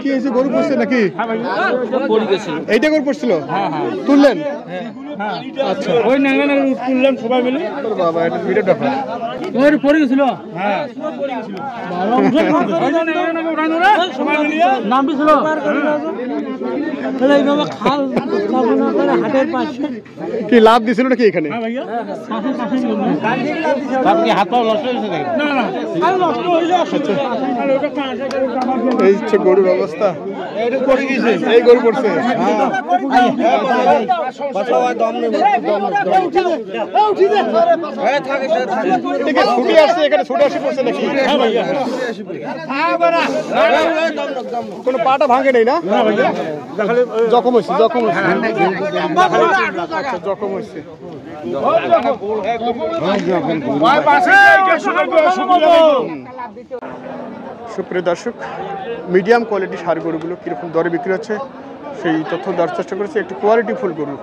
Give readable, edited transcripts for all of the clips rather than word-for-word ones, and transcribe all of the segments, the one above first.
কি হয়েছে? গরু পড়ছে নাকি? এইটা গরু পড়ছিল, তুললেন? আচ্ছা, ওই তুললাম সবাই মিলে। বাবা, এটা ভিডিওটা পড়ে গেছিল। হ্যাঁ, নাম ছিল কি লাভ দিছিল নাকি এখানে? হাত পা নষ্ট হয়েছে নাকি? এই হচ্ছে গরুর অবস্থা। এই গরু পড়ছে। ছুটে আসছে এখানে, ছুটে আসে পড়ছে নাকি? কোনো পাটা ভাঙে নেই না? জখম হয়েছে, জখম হয়েছে, জখম হয়েছে। সুপ্রিয় দর্শক, মিডিয়াম কোয়ালিটি ষাঁড় গরুগুলো কীরকম দরে বিক্রি হচ্ছে সেই তথ্য দেওয়ার চেষ্টা করেছি। একটি কোয়ালিটি ফুল গরু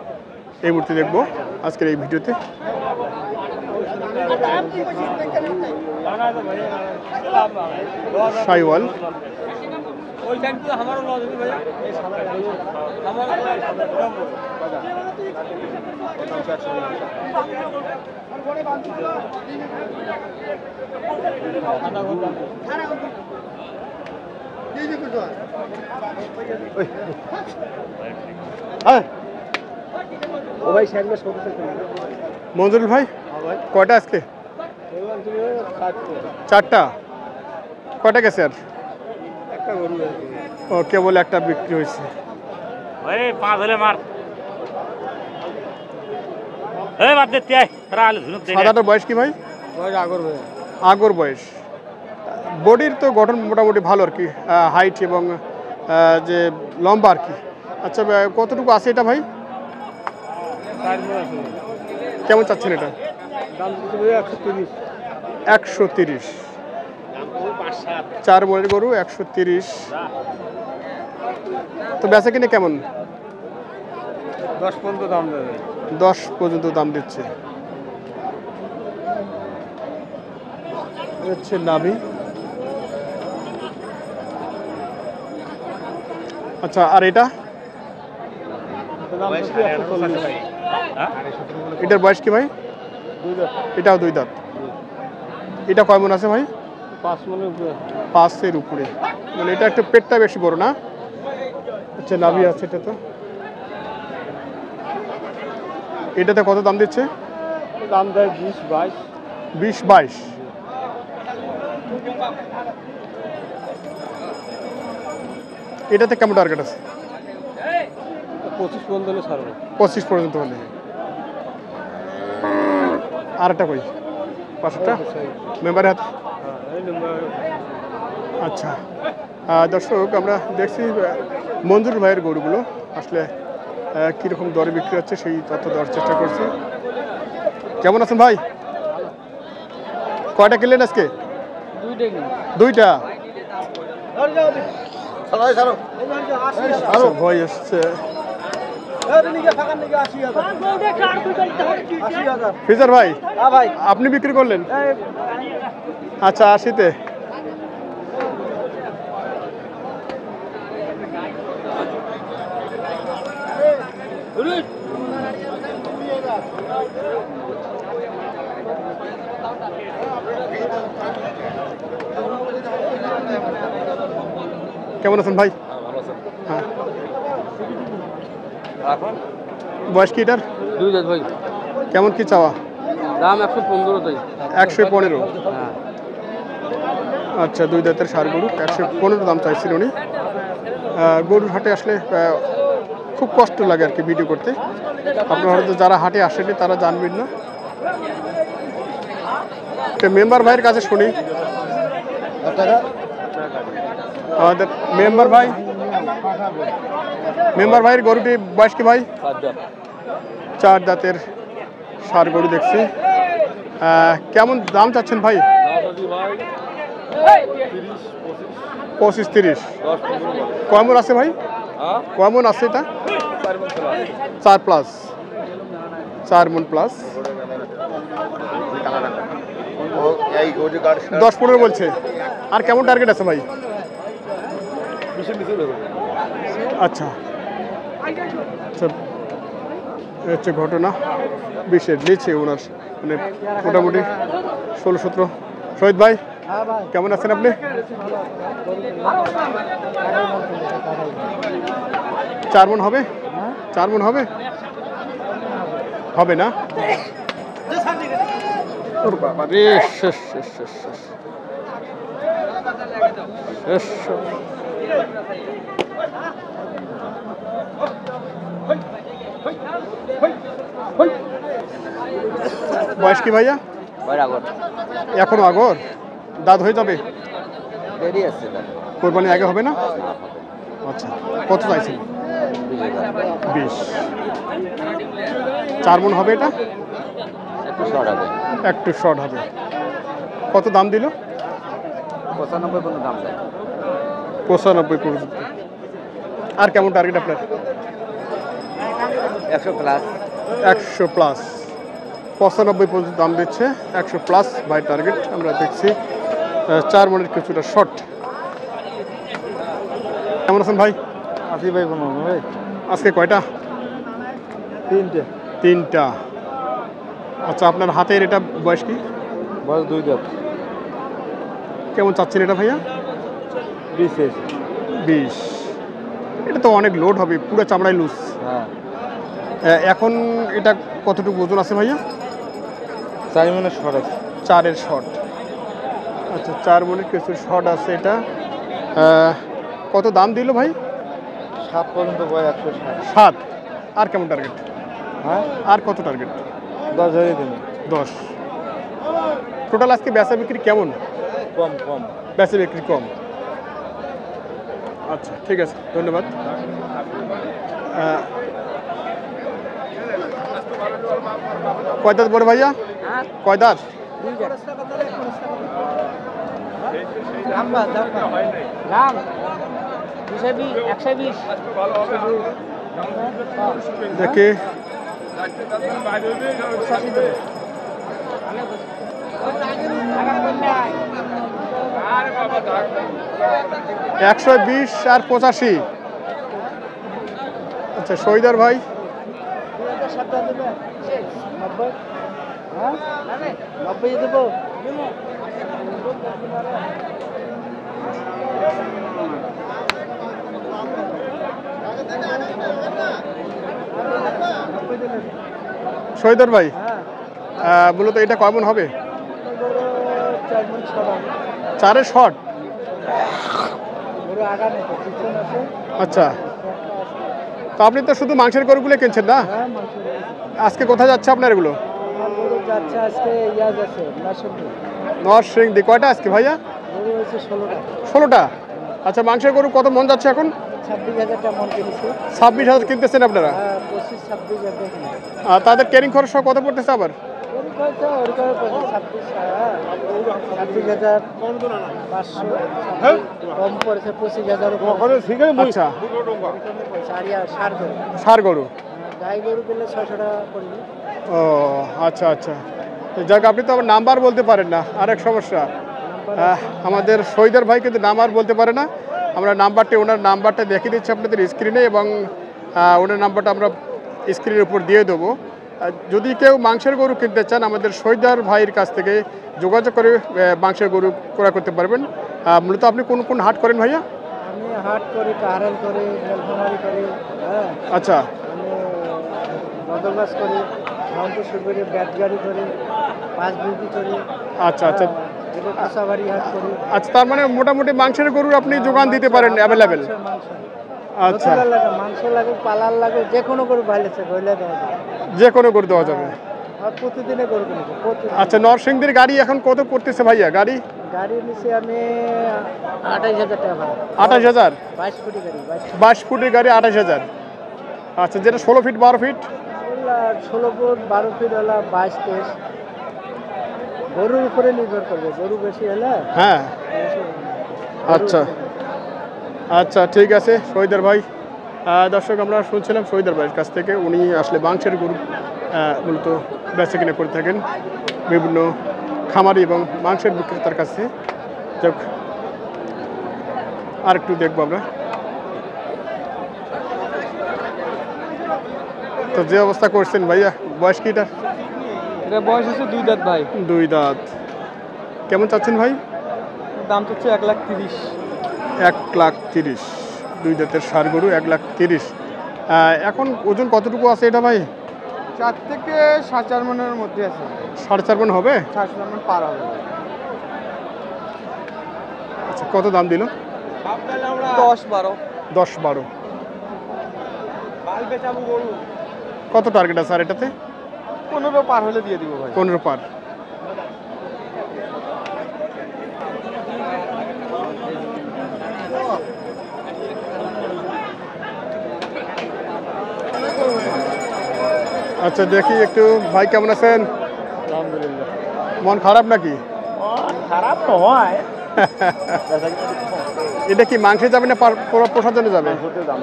এই মুহূর্তে দেখবো আজকের এই ভিডিওতে। শাইওয়াল, মঞ্জুরুল ভাই কয়টা আজকে? চারটা। কয়টা গেছে? আর ও কেবল একটা বিক্রি হয়েছে। সাদাটার বয়স কি ভাই? আগর বয়স। বডির তো গঠন মোটামুটি ভালো আর কি, হাইট এবং যে লম্বা আর কি। আচ্ছা, কতটুকু আছে এটা ভাই? কেমন চাচ্ছেন এটা? 130। 4 বলের গরু, 130। তো বেচা কিনে কেমন? 10 পর্যন্ত দাম দেবে। 10 পর্যন্ত দাম দিচ্ছে। হচ্ছে নাভি। আচ্ছা, আর এটা? এটার বয়স কি ভাই? এটাও 2 দাঁত। এটা কয় মন আছে ভাই? 5 মনের উপরে। 5-এর উপরে, মানে এটা একটু পেটটা বেশি বড় না? আচ্ছা, নাভি আছে এটা। তো এটাতে কত দাম দিচ্ছে? দাম দেয় 20-22। 20-22। এটাতে কেমন টার্গেট আছে? 25 পর্যন্ত হলে ছাড়বে। 25 পর্যন্ত হলে। আর একটা কই? 5টা মেম্বারের হাতে। আচ্ছা দর্শক, আমরা দেখছি মঞ্জুর ভাইয়ের গরুগুলো আসলে কীরকম দরে বিক্রি হচ্ছে সেই তথ্য দেওয়ার চেষ্টা করছি। কেমন আছেন ভাই? কয়টা কিনলেন আজকে? 2টা। ভয় আসছে। ফিজার ভাই, আপনি বিক্রি করলেন? আচ্ছা, 80-তে। কেমন আছেন ভাই? হ্যাঁ। বয়স কি এটার? 2 দাঁত ভাই। কেমন কি চাওয়া দাম? 115 তাই। 115। আচ্ছা, 2 দাঁতের ষাঁড় গরু 115 দাম চাইছিল উনি। গরুর হাটে আসলে খুব কষ্ট লাগে আর কি ভিডিও করতে। আপনারা হয়তো যারা হাটে আসেনি তারা জানবেন না। মেম্বার ভাইয়ের কাছে শুনি। আমাদের মেম্বার ভাইয়ের গরুটি বয়স কি ভাই? 4 দাঁতের ষাঁড় গরু দেখছি। কেমন দাম চাচ্ছেন ভাই? 25-30। কয় মন আছে ভাই? কয় মন আছে এটা? 4+। 4 মন প্লাস। 10-15 বলছে। আর কেমন টার্গেট আছে ভাই? আচ্ছা আচ্ছা, এই হচ্ছে ঘটনা। 20-এর নিচে ওনার মানে মোটামুটি 16-17। শহীদ ভাই কেমন আছেন আপনি? 4 মণ হবে? 4 মণ হবে? হবে না? ওর বাবা রে, শেষ শেষ শেষ শেষ শেষ। বয়স কি ভাইয়া? এখনো আগর? দাঁত হয়ে যাবে? কোরবানি আগে হবে না? আচ্ছা, কত চাইছেন? 20। 4 মণ হবে এটা? একটু শর্ট হবে। কত দাম দিল? 95 পর্যন্ত দাম দেয়। 95 পর্যন্ত। আর কেমন টার্গেট আপনার? 100 প্লাস। 100 প্লাস। 95 পর্যন্ত দাম দিচ্ছে, 100 প্লাস বাই টার্গেট। আমরা দেখছি 4 মণের কিছুটা শর্ট। কেমন আছেন ভাই? আসি ভাই, কোনো ভাই আজকে কয়টা? 3টা। আচ্ছা, আপনার হাতের এটা বয়স কি? বয়স 2 দাঁত। কেমন চাচ্ছেন এটা ভাইয়া? 20। 20। এটা তো অনেক লোড হবে, পুরো চামড়ায় লুজ। হ্যাঁ, এখন এটা কতটুকু ওজন আছে ভাইয়া? 4 মণের শর্ট আছে। 4-এর শর্ট। আচ্ছা, 4 মণের কিছু শর্ট আছে এটা। কত দাম দিল ভাই? 7 পর্যন্ত বয় 160। 7। আর কেমন টার্গেট? হ্যাঁ, আর কত টার্গেট? 10 দিন। 10। টোটাল আজকে বেচা বিক্রি কেমন? কম। বেচা বিক্রি কম। আচ্ছা, ঠিক আছে, ধন্যবাদ। কয় দাঁত বড় ভাইয়া? কয় দাঁত? দেখে 120 আর 85। আচ্ছা, শহীদার ভাই শহীদার ভাই মূলত এটা কয় মণ হবে? 4-এর শর্ট। আচ্ছা, তো আপনি তো শুধু মাংসের গরুগুলো কিনছেন না? আজকে কোথায় যাচ্ছে আপনার এগুলো? নরসিংদী। কয়টা আজকে ভাইয়া? 16টা। আচ্ছা, মাংসের গরু কত মন যাচ্ছে এখন? 26,000 কিনতেছেন আপনারা? আর তাদের ক্যারিং খরচ সব কত পড়তেছে আবার? আচ্ছা, ষাঁড় গরু। ও আচ্ছা আচ্ছা, যাক, আপনি তো আবার নাম্বার বলতে পারেন না, আরেক সমস্যা। আমাদের শহীদার ভাই কিন্তু নাম্বার বলতে পারে না। আমরা ওনার নাম্বারটা দেখিয়ে দিচ্ছি আপনাদের স্ক্রিনে, এবং ওনার নাম্বারটা আমরা স্ক্রিনের উপর দিয়ে দেবো। যদি কেউ মাংসের গরু কিনতে চান, আমাদের শহীদার ভাইয়ের কাছ থেকে যোগাযোগ করে মাংসের গরু ক্রয় করতে পারবেন। মূলত আপনি কোন কোন হাট করেন ভাইয়া? আমি হাট করি, কাহারাল করি, নীলফামারী করি। হ্যাঁ, আচ্ছা, বদলবাস করি, রংপুর করি, ব্যাটগাড়ি করি, পাঁচবিবি করি। আচ্ছা আচ্ছা কোষাবাড়ি হাট করি। আচ্ছা, তার মানে মোটামুটি মাংসের গরুর আপনি যোগান দিতে পারেন অ্যাভেলেবেল? আচ্ছা, মাংস লাগে, পালার লাগে, যে কোনো গরু ভাইলেছে রইলে দেওয়া যাবে, যে কোনো গরু দেওয়া যাবে। আর প্রতিদিনে গরু কিনেছি। আচ্ছা, নরসিংদীর গাড়ি এখন কত পড়তেছে ভাইয়া? গাড়ি নিছি আমি 28,000 টাকা ভাড়া। 28,000? 22 ফুটি গাড়ি। 22 ফুটের গাড়ি 28,000। আচ্ছা, যেটা 16 ফিট 12 ফিট? 16 ফুট 12 ফিট হলো 22-23। গরুর উপরে নির্ভর করবে, গরু বেশি হলে। হ্যাঁ, আচ্ছা আচ্ছা, ঠিক আছে শহীদার ভাই। দর্শক, আমরা শুনছিলাম শহীদার ভাইয়ের কাছ থেকে। উনি আসলে মাংসের গরু মূলত বেচা কিনে করে থাকেন বিভিন্ন খামারি এবং মাংসের বিক্রেতার কাছে। যাক, আর একটু দেখবো আমরা। তো যে অবস্থা করছেন ভাইয়া, বয়স কি এটা? এটা বয়স হচ্ছে 2 দাঁত ভাই। 2 দাঁত। কেমন চাচ্ছেন ভাই? দাম হচ্ছে 1,30,000। 1,30,000। 2 দাঁতের ষাঁড় গরু 1,30,000। এখন ওজন কতটুকু আছে এটা ভাই? 4 থেকে 4.5 মনের মধ্যে আছে। 4.5 মণ হবে? 4.5 মন পার হবে। আচ্ছা, কত দাম দিল? 10-12। 10-12। কত টার্গেট আছে আর এটাতে? 15 পার হলে দিয়ে দিব ভাই। 15 পার। আচ্ছা, দেখি একটু। ভাই কেমন আছেন? আলহামদুলিল্লাহ। মন খারাপ নাকি? খারাপ তো হয়। এটা কি মাংসে যাবে না পোষার জন্য যাবে? দাম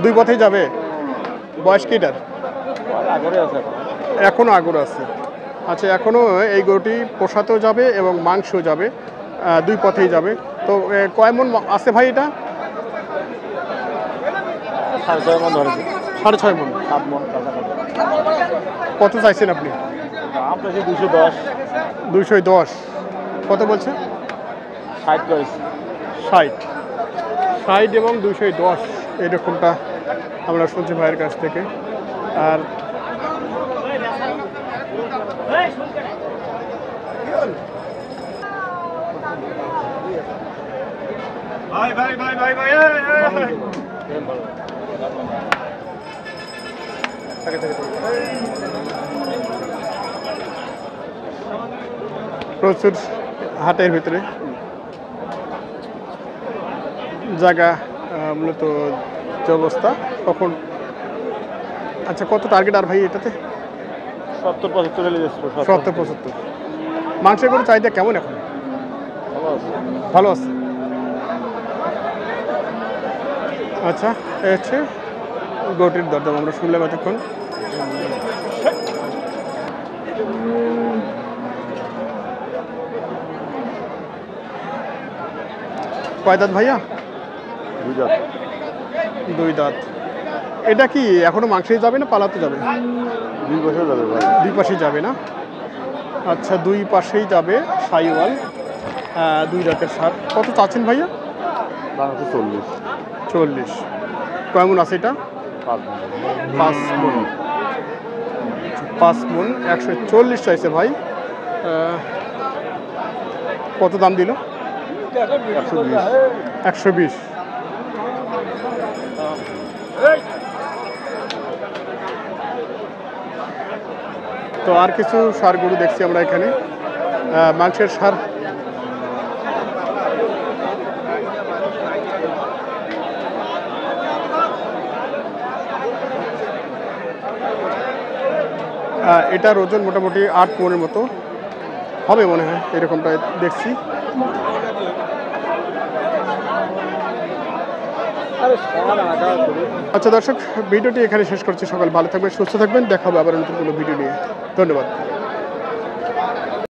দুই পথেই যাবে। বয়স কি এটার? আগরে আছে। এখনও আগুর আছে। আচ্ছা, এখনও এই গরুটি পোষাতেও যাবে এবং মাংসও যাবে, দুই পথেই যাবে। তো কয় মণ আছে ভাই এটা? 6.5 মন ধরেছি। 6.5 মণ। 7 মন। কত চাইছেন আপনি? দাম পেয়েছি 210। 210। কত বলছে? 60 করেছি। 60 এবং 210 এরকমটা আমরা শুনছি ভাইয়ের কাছ থেকে। আর প্রচুর হাটের ভিতরে জায়গা, মূলত যে অবস্থা তখন। আচ্ছা, কত টার্গেট আর ভাই এটাতে? 70-75 হলে 70-75। মাংসের গরু চাহিদা কেমন এখন? ভালো আছে। আচ্ছা, এই হচ্ছে গরুটির দরদাম আমরা শুনলাম এতক্ষণ। কয় দাঁত ভাইয়া? 2 দাঁত। 2 দাঁত। এটা কি এখনো মাংসে যাবে না পালাতে যাবে? 2 বছর যাবে ভাই। দুই পাশেই যাবে না? আচ্ছা, দুই পাশেই যাবে। সাইওয়াল, 2 দাঁতের ষাঁড়। কত চাচ্ছেন ভাইয়া? দাম হচ্ছে 40। 40। কয় মণ আছে এটা? 5 মন। 5 মণ। 5 মণ 140 চাইছে ভাই। কত দাম দিল? 120। 120। তো আর কিছু ষাঁড় গরু দেখছি আমরা এখানে, মাংসের ষাঁড়। এটার ওজন মোটামুটি 8 মণের মতো হবে মনে হয়, এরকমটা দেখছি। আচ্ছা দর্শক, ভিডিওটি এখানে শেষ করছি। সকাল ভালো থাকবেন, সুস্থ থাকবেন। দেখা হবে আবার নতুন কোনো ভিডিও নিয়ে। ধন্যবাদ।